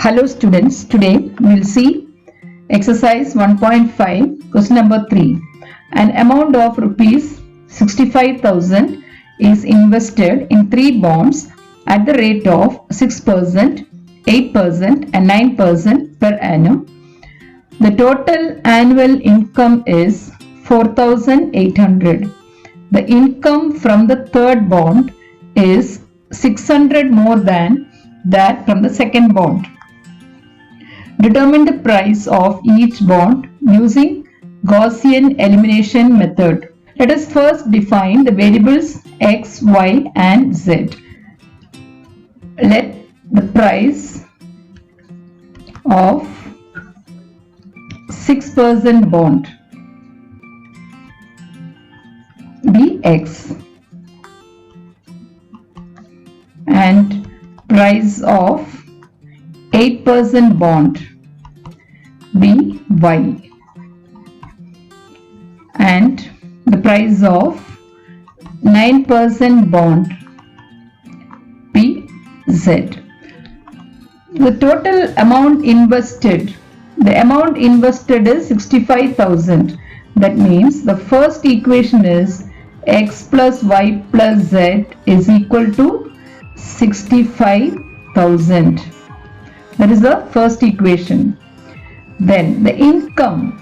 Hello students, today we will see exercise 1.5 question number 3. An amount of rupees 65,000 is invested in 3 bonds at the rate of 6%, 8% and 9% per annum. The total annual income is 4,800. The income from the third bond is 600 more than that from the second bond. Determine the price of each bond using Gaussian elimination method. Let us first define the variables x, y and z. Let the price of 6% bond be x and price of 8% bond be y and the price of 9% bond be z. The total amount invested, is 65,000. That means the first equation is x plus y plus z is equal to 65,000. That is the first equation. Then the income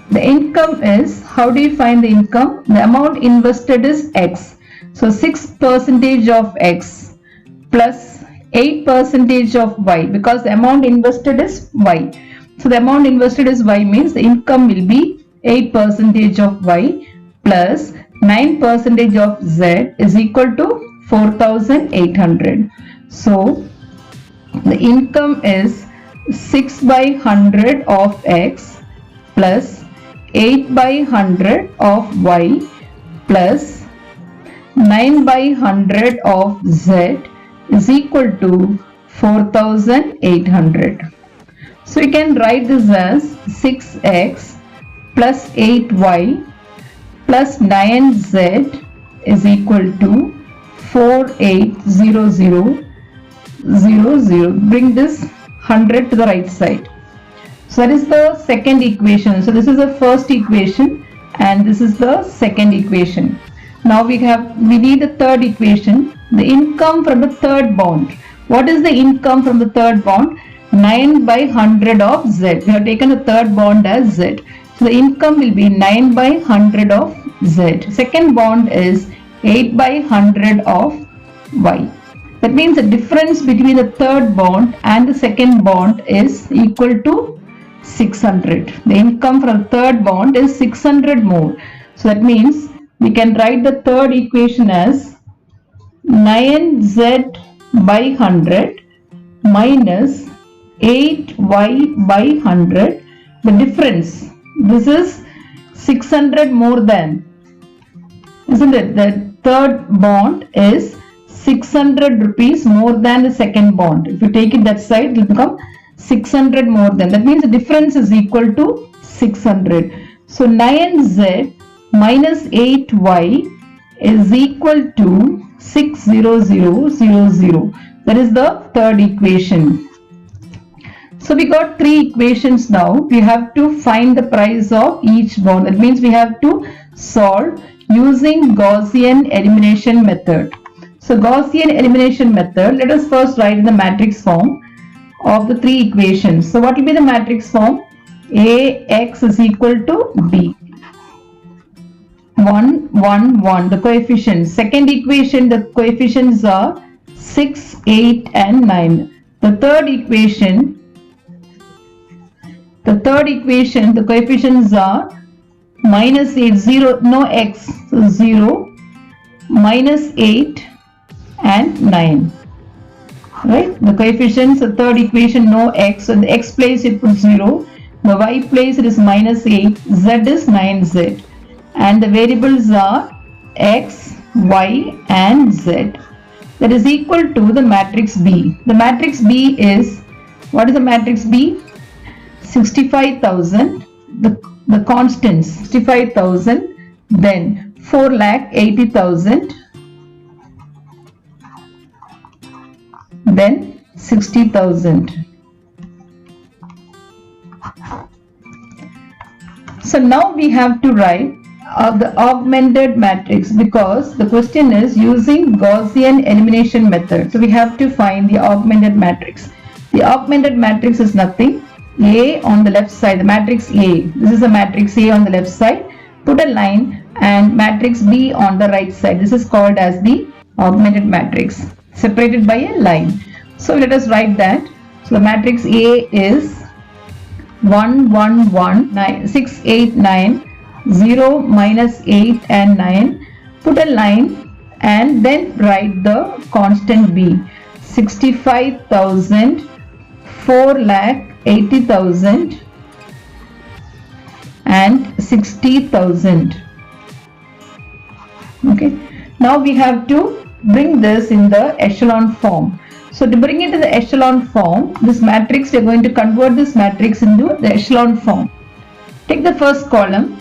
is, how do you find the income? The amount invested is x. So 6% of x plus 8% of y, because the amount invested is y. So the amount invested is y means the income will be 8% of y plus 9% of z is equal to 4,800. So the income is 6 by 100 of x plus 8 by 100 of y plus 9 by 100 of z is equal to 4,800. So you can write this as 6x plus 8y plus 9z is equal to 4800. Bring this 100 to the right side. So that is the second equation. So this is the first equation and this is the second equation. Now we need the third equation. The income from the third bond. What is the income from the third bond? 9 by 100 of z. We have taken the third bond as z. So the income will be 9 by 100 of z. Second bond is 8 by 100 of y. That means the difference between the third bond and the second bond is equal to 600. The income from the third bond is 600 more. So that means we can write the third equation as 9z by 100 minus 8y by 100. The difference, this is 600 more than, isn't it? The third bond is 600 rupees more than the second bond. If you take it that side, it will become 600 more than. That means the difference is equal to 600. So 9z minus 8y is equal to 60000. That is the third equation. So we got 3 equations now. We have to find the price of each bond. That means we have to solve using Gaussian elimination method. So Gaussian elimination method, let us first write in the matrix form of the 3 equations. So what will be the matrix form? Ax is equal to b. 1, 1, 1, the coefficients. Second equation, the coefficients are 6, 8 and 9. The third equation, the coefficients are minus 8, 0, no x, so 0, minus 8 and 9. Right? The coefficients, the third equation, no x, so the x place it puts 0, the y place it is minus 8, z is 9z. And the variables are x, y and z. That is equal to the matrix B. The matrix B is, what is the matrix B? 65,000, the constants, 65,000, then 4,80,000, then 60,000. So now we have to write the augmented matrix, because the question is using Gaussian elimination method. So we have to find the augmented matrix. The augmented matrix is nothing. A on the left side, the matrix A. This is the matrix A on the left side. Put a line, and matrix B on the right side. This is called as the augmented matrix, separated by a line. So let us write that. So the matrix A is 1 1 1 9 6 8 9 0 minus 8 and 9. Put a line and then write the constant B. 65,000, 4,80,000 and 60,000. Okay. Now we have to bring this in the echelon form. So to bring it in the echelon form, this matrix, we are going to convert this matrix into the echelon form. Take the first column,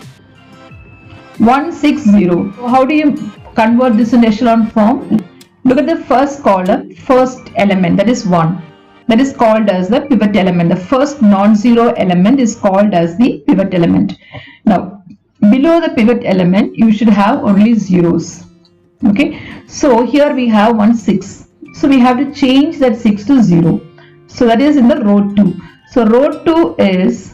160. How do you convert this in echelon form? Look at the first column, first element, that is 1. That is called as the pivot element. The first non-zero element is called as the pivot element. Now, below the pivot element, you should have only zeros. Okay. So here we have 1 6. So we have to change that 6 to 0. So that is in the row 2. So row 2 is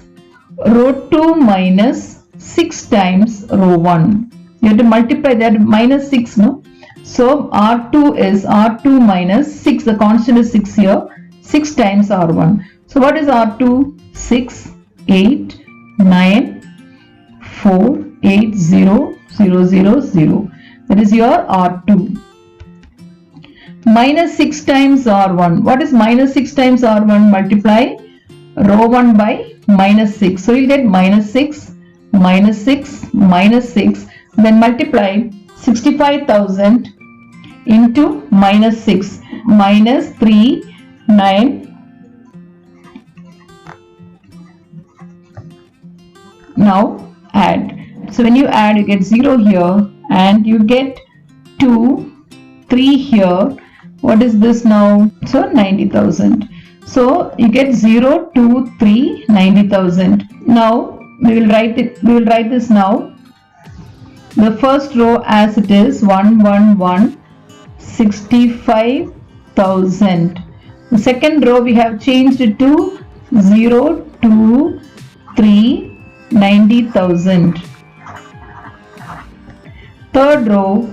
row 2 minus 6 times row 1. You have to multiply that, minus 6, no? So R2 is R2 minus 6. The constant is 6 here. 6 times R1. So what is R2? 6, 8, 9, 4, 8, 0, 0, 0, 0. That is your R2. Minus 6 times R1. What is minus 6 times R1? Multiply row 1 by minus 6. So you get minus 6, minus 6, minus 6. Then multiply 65,000 into minus 6. Minus 3, 9. Now add. So when you add, you get 0 here and you get 2, 3 here. What is this now? So 90,000. So you get 0, 2, 3, 90,000. Now we will write it. We will write this now. The first row as it is, 1 1 1, 65,000. The second row we have changed it to 0, 2, 3, 90,000. Third row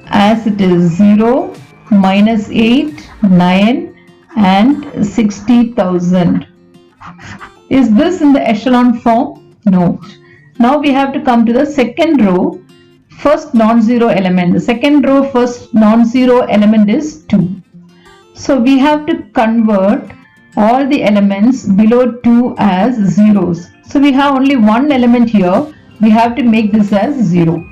as it is, 0, minus 8, 9 and 60,000. Is this in the echelon form? No. Now we have to come to the second row, first non-zero element. The second row, first non-zero element is 2. So we have to convert all the elements below 2 as zeros. So we have only one element here. We have to make this as 0.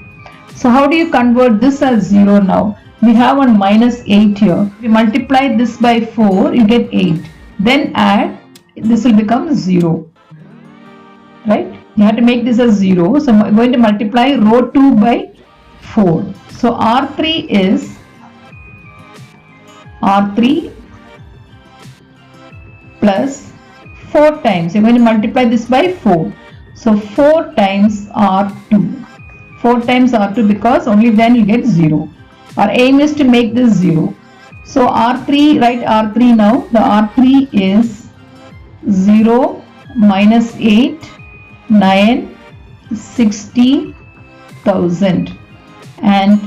So how do you convert this as 0 now? We have one minus 8 here. We multiply this by 4, you get 8. Then add, this will become 0. Right? You have to make this as 0. So I'm going to multiply row 2 by 4. So R3 is R3 plus 4 times. You're going to multiply this by 4. So 4 times R2. 4 times R2, because only then you get 0. Our aim is to make this 0. So R3, write R3 now. The R3 is 0 minus 8, 9, 60,000. And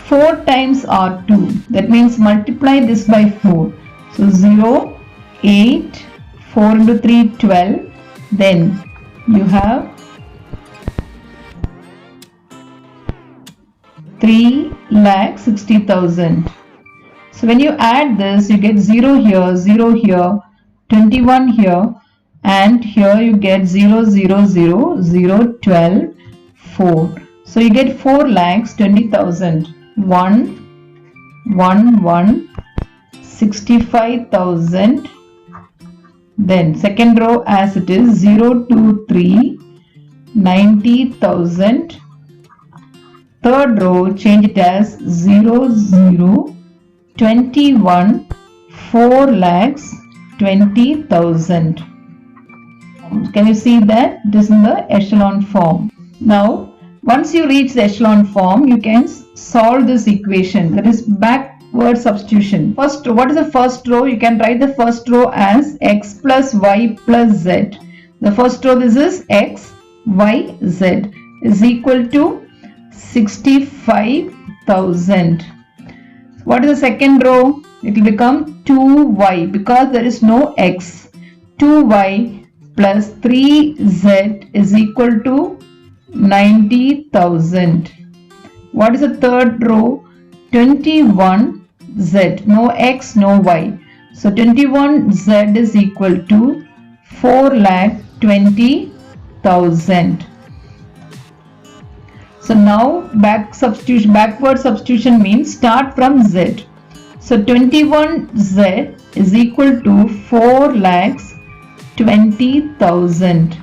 4 times R2. That means multiply this by 4. So 0, 8, 4 into 3, 12. Then you have 3,60,000. So when you add this, you get 0 here, 0 here, 21 here, and here you get 0, 0, 0, 0, 12, 4. So you get 4,20,000. 1, 1, 1, 65,000. Then second row as it is, 0, 2, 3, 90,000. Third row, change it as 0, 0, 21, 4,20,000. Can you see that? This is in the echelon form. Now, once you reach the echelon form, you can solve this equation, that is backward substitution. First, what is the first row? You can write the first row as x plus y plus z. The first row, this is x, y, z is equal to 65,000. What is the second row? It will become 2y because there is no x. 2y plus 3z is equal to 90,000. What is the third row? 21z. No x, no y. So 21z is equal to 4,20,000. So now backward substitution means start from z. So 21z is equal to 4,20,000.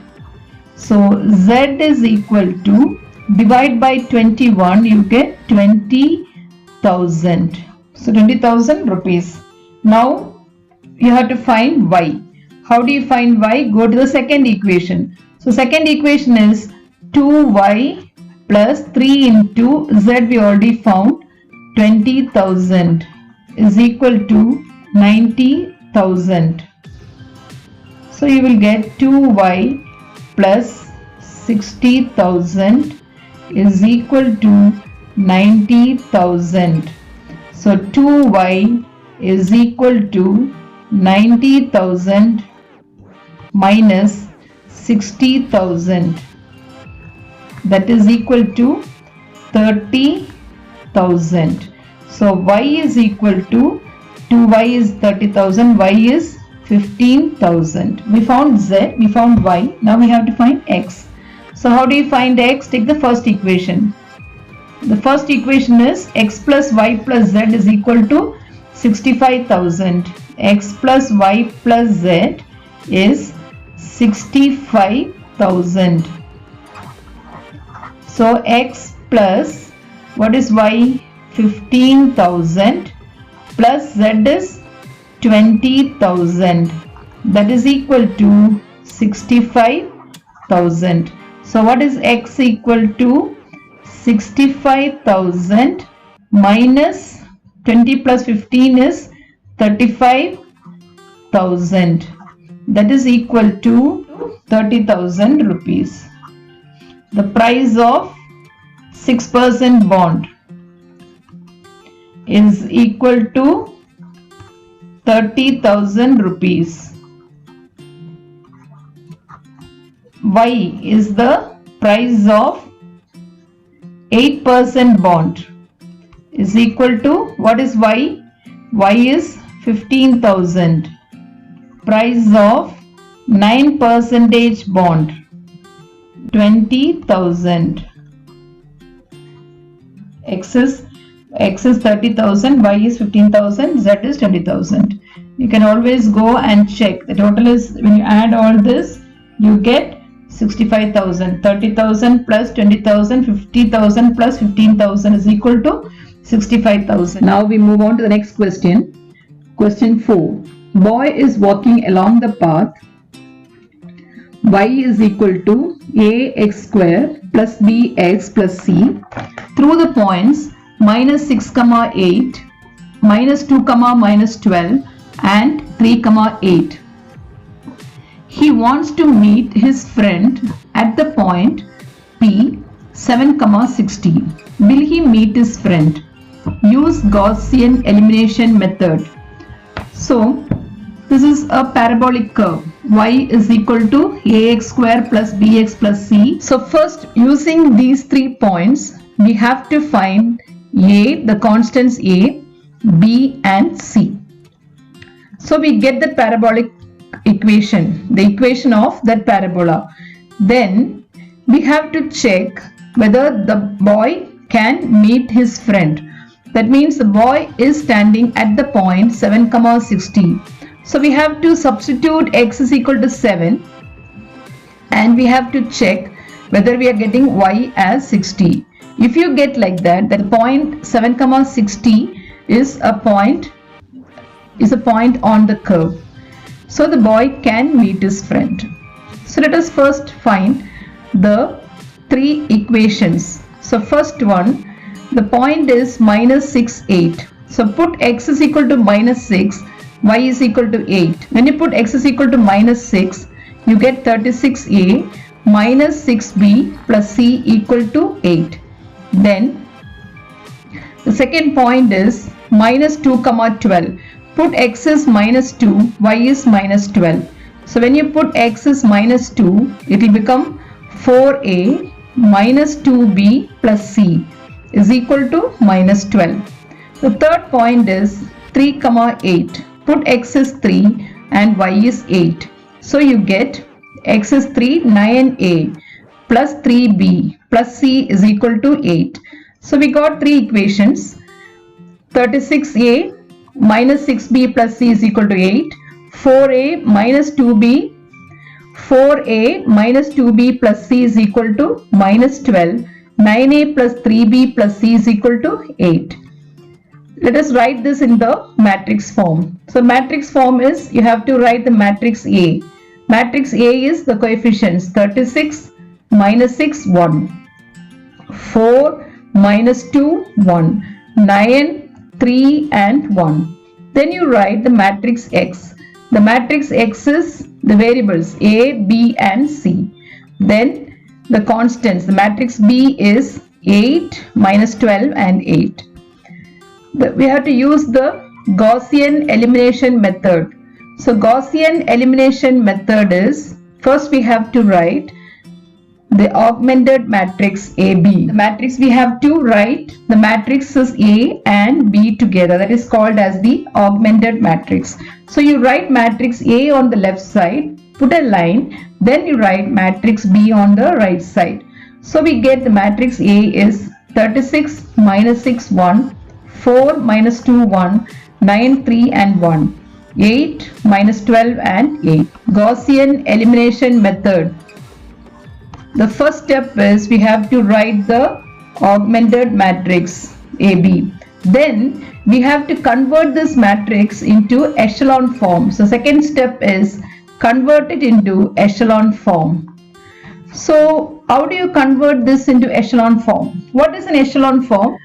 So z is equal to, divide by 21, you get 20,000. So 20,000 rupees. Now you have to find y. How do you find y? Go to the second equation. So second equation is 2y plus 3 into z, we already found, 20,000 is equal to 90,000. So you will get 2y plus 60,000 is equal to 90,000. So 2y is equal to 90,000 minus 60,000. That is equal to 30,000. So y is equal to 2y is 30,000, y is 15,000. We found z, we found y. Now we have to find x. So how do you find x? Take the first equation. The first equation is x plus y plus z is equal to 65,000. X plus y plus z is 65,000. So x plus, what is y? 15,000 plus z is 20,000. That is equal to 65,000. So what is x equal to? 65,000 minus 20 plus 15 is 35,000. That is equal to 30,000 rupees. The price of 6% bond is equal to 30,000 rupees. Y is the price of 8% bond is equal to, what is y? Y is 15,000. Price of 9% bond, 20,000. X is 30,000, y is 15,000, z is 20,000. You can always go and check. The total is, when you add all this, you get 65,000. 30,000 plus 20,000, 50,000 plus 15,000 is equal to 65,000. Now we move on to the next question. Question 4. Boy is walking along the path. Y is equal to ax square plus bx plus c through the points minus 6, 8, minus 2, minus 12 and 3, 8. He wants to meet his friend at the point P 7, 16. Will he meet his friend? Use Gaussian elimination method. So this is a parabolic curve. Y is equal to ax square plus bx plus c. So first, using these 3 points, we have to find a, the constants a, b and c. So we get the parabolic equation, the equation of that parabola. Then we have to check whether the boy can meet his friend. That means the boy is standing at the point 7, 16. So we have to substitute x is equal to 7 and we have to check whether we are getting y as 60. If you get like that, the point 7, 60 is a point on the curve. So the boy can meet his friend. So let us first find the three equations. So first one, the point is minus 6, 8. So put x is equal to minus 6, y is equal to 8. When you put x is equal to minus 6, you get 36a minus 6b plus c equal to 8. Then the second point is minus 2 comma 12. Put x is minus 2, y is minus 12. So when you put x is minus 2, it will become 4a minus 2b plus c is equal to minus 12. The third point is 3 comma 8. Put x is 3 and y is 8. So you get x is 3, 9a plus 3b plus c is equal to 8. So we got three equations. 36a minus 6b plus c is equal to 8. 4a minus 2b 4a minus 2b plus c is equal to minus 12. 9a plus 3b plus c is equal to 8. Let us write this in the matrix form. So matrix form is, you have to write the matrix A. Matrix A is the coefficients 36, minus 6, 1. 4, minus 2, 1. 9, 3 and 1. Then you write the matrix X. The matrix X is the variables A, B and C. Then the constants, the matrix B is 8, minus 12 and 8. We have to use the Gaussian elimination method. So Gaussian elimination method is, first we have to write the augmented matrix AB. The matrix we have to write the matrices A and B together. That is called as the augmented matrix. So you write matrix A on the left side, put a line, then you write matrix B on the right side. So we get the matrix A is 36, minus 6, 1. 4, minus 2, 1. 9, 3 and 1. 8, minus 12 and 8. Gaussian elimination method. The first step is we have to write the augmented matrix AB. Then we have to convert this matrix into echelon form. So second step is convert it into echelon form. So how do you convert this into echelon form? What is an echelon form?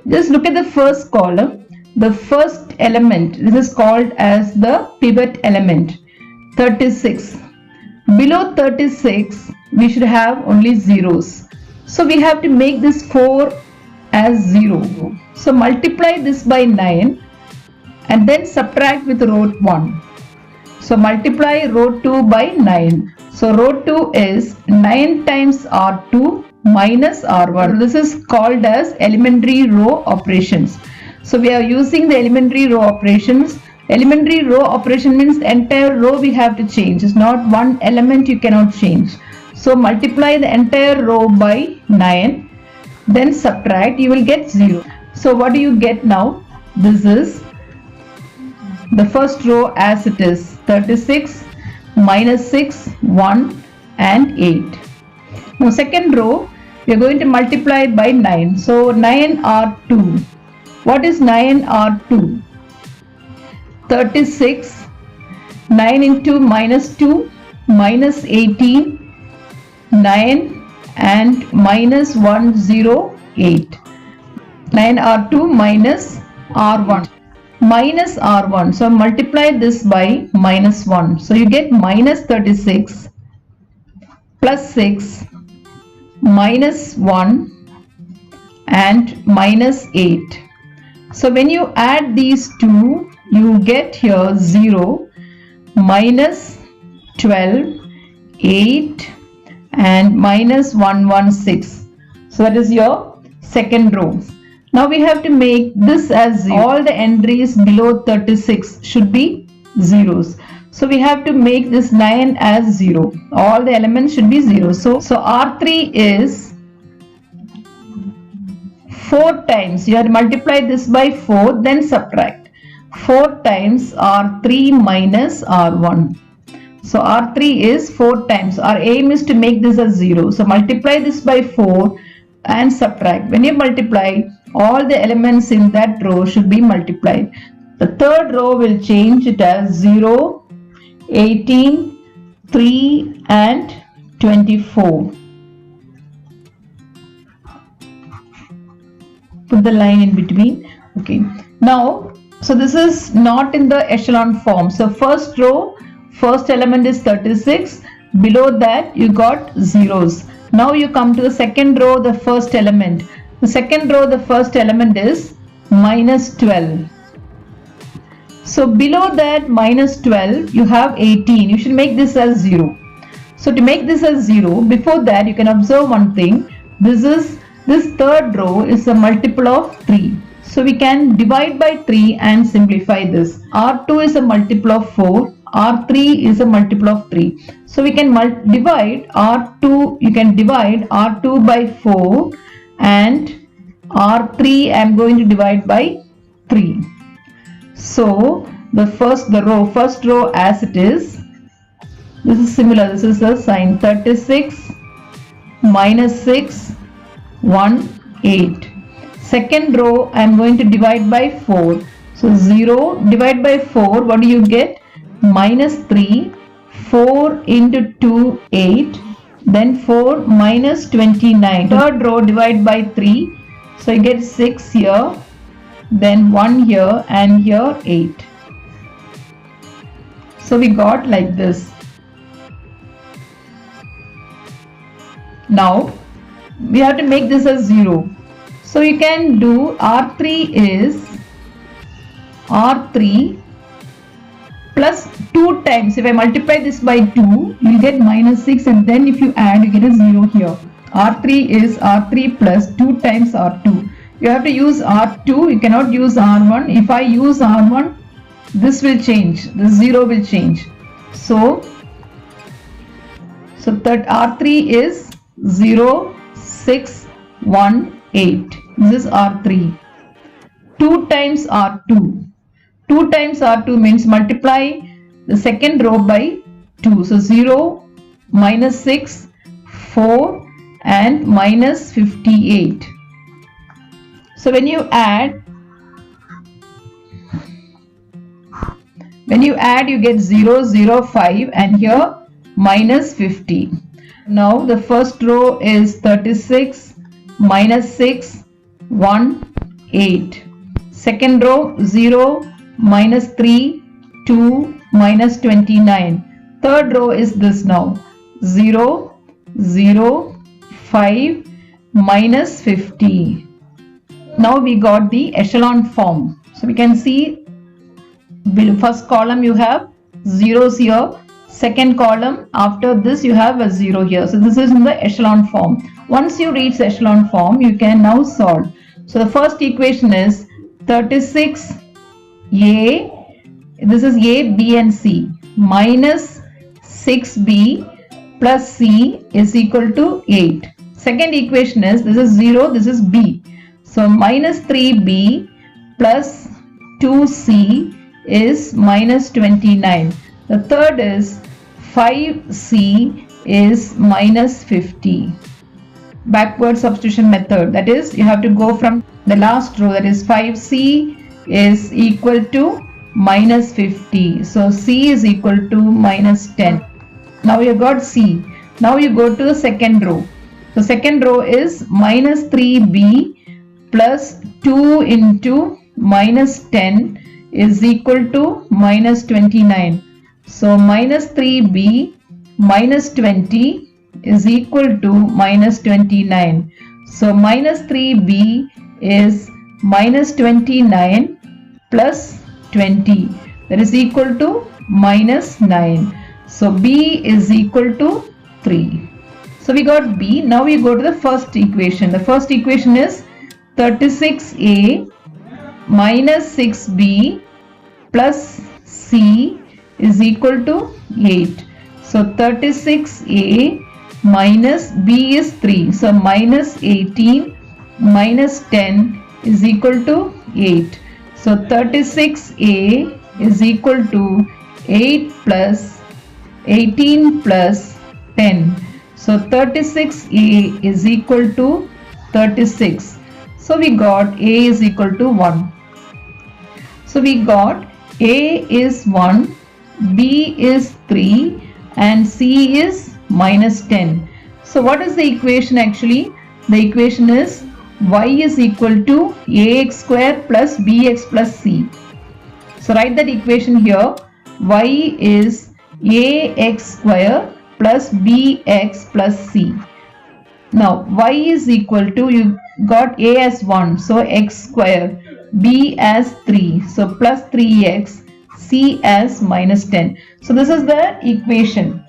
Just look at the first column. The first element, this is called as the pivot element, 36. Below 36, we should have only zeros. So we have to make this 4 as 0. So multiply this by 9 and then subtract with row 1. So multiply row 2 by 9. So row 2 is 9 times R2 minus R1. This is called as elementary row operations. So we are using the elementary row operations. Elementary row operation means the entire row we have to change. It's not one element you cannot change. So multiply the entire row by 9, then subtract, you will get 0. So what do you get now? This is the first row as it is, 36, minus 6, 1 and 8. Now second row, we are going to multiply by 9. So 9R2. What is 9R2? 36, 9 into minus 2, minus 18, 9 and minus 108. 9R2 minus R1. Minus R1. So multiply this by minus 1. So you get minus 36 plus 6 minus 1 and minus 8. So when you add these two, you get here 0, minus 12, 8 and minus 116. So that is your second row. Now we have to make this as 0. All the entries below 36 should be zeros. So we have to make this 9 as 0. All the elements should be 0. So R3 is 4 times. You have to multiply this by 4, then subtract. 4 times R3 minus R1. So R3 is 4 times. Our aim is to make this as 0. So multiply this by 4 and subtract. When you multiply, all the elements in that row should be multiplied. The third row will change it as 0, 18, 3 and 24. put the line in between. Okay, now so this is not in the echelon form. So first row, first element is 36, below that you got zeros. Now you come to the second row, the first element. The second row, the first element is minus 12. So below that minus 12 you have 18. You should make this as 0. So to make this as 0, before that you can observe one thing. This third row is a multiple of 3. So we can divide by 3 and simplify this. R2 is a multiple of 4. R3 is a multiple of 3. So we can divide R2. You can divide R2 by 4 and R3 I am going to divide by 3. So the first row as it is. This is similar. This is the sign 36 minus 6 1 8. Second row I am going to divide by 4. So 0 divided by 4. What do you get? Minus 3. 4 into 2 8. Then 4 minus 29. Third row divide by 3. So you get 6 here. Then 1 here and here 8. So we got like this. Now we have to make this as 0. So you can do R3 is R3 plus 2 times. If I multiply this by 2, you will get minus 6, and then if you add, you get a 0 here. R3 is R3 plus 2 times R2. You have to use R2. You cannot use R1. If I use R1, this will change. The 0 will change. So that R3 is 0 6 1 8. This is R3. 2 times R2. 2 times R2 means multiply the second row by 2. So 0 minus 6 4 and minus 58. So when you add you get 0 0 5 and here minus 50. Now the first row is 36 minus 6 1 8. Second row 0 minus 3 2 minus 29. Third row is this now 0 0 5 minus 50. Now we got the echelon form. So we can see first column you have zeros here. Second column after this you have a 0 here. So this is in the echelon form. Once you reach the echelon form, you can now solve. So the first equation is 36 A, this is A, B and C, minus 6B plus C is equal to 8. Second equation is, this is 0, this is B. So minus 3B plus 2C is minus 29. The third is 5C is minus 50. Backward substitution method, that is you have to go from the last row, that is 5C is equal to minus 50. So C is equal to minus 10. Now you got C. Now you go to the second row. The second row is minus 3B plus 2 into minus 10 is equal to minus 29. So minus 3B minus 20 is equal to minus 29. So minus 3B is minus 29 plus 20, that is equal to minus 9. So B is equal to 3. So we got B. Now we go to the first equation. The first equation is 36A minus 6B plus C is equal to 8. So 36A minus B is 3. So minus 18 minus 10 is equal to 8. So 36A is equal to 8 plus 18 plus 10. So 36A is equal to 36. So we got A is equal to 1. So we got A is 1, B is 3 and C is minus 10. So what is the equation actually? The equation is y is equal to ax square plus bx plus c. So write that equation here. Y is ax square plus bx plus c. Now y is equal to, you got a as 1, so x square, b as 3, so plus 3x, c as minus 10. So this is the equation.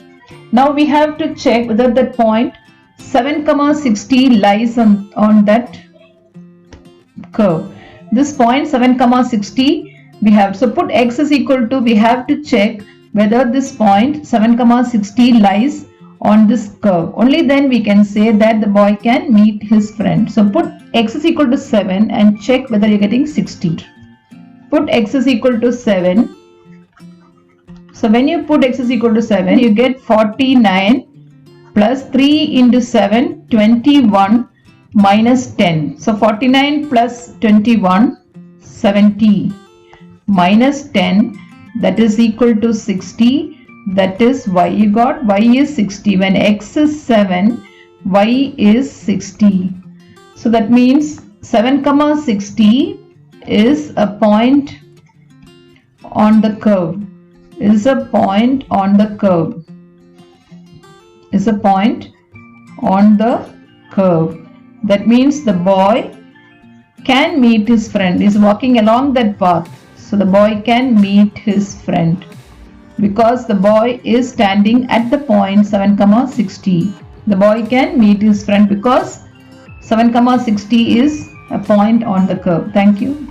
Now we have to check whether that point 7, 60 lies on that curve. This point 7, 60 we have. So put x is equal to, we have to check whether this point 7, 60 lies on this curve. Only then we can say that the boy can meet his friend. So put x is equal to 7 and check whether you're getting 60. Put x is equal to 7. So when you put x is equal to 7, you get 49 plus 3 into 7, 21 minus 10. So 49 plus 21, 70 minus 10, that is equal to 60. That is y. You got y is 60. When x is 7, y is 60. So that means 7, 60 is a point on the curve. Is a point on the curve. Is a point on the curve. That means the boy can meet his friend. Is walking along that path. So the boy can meet his friend, because the boy is standing at the point 7, 60. The boy can meet his friend because 7, 60 is a point on the curve. Thank you.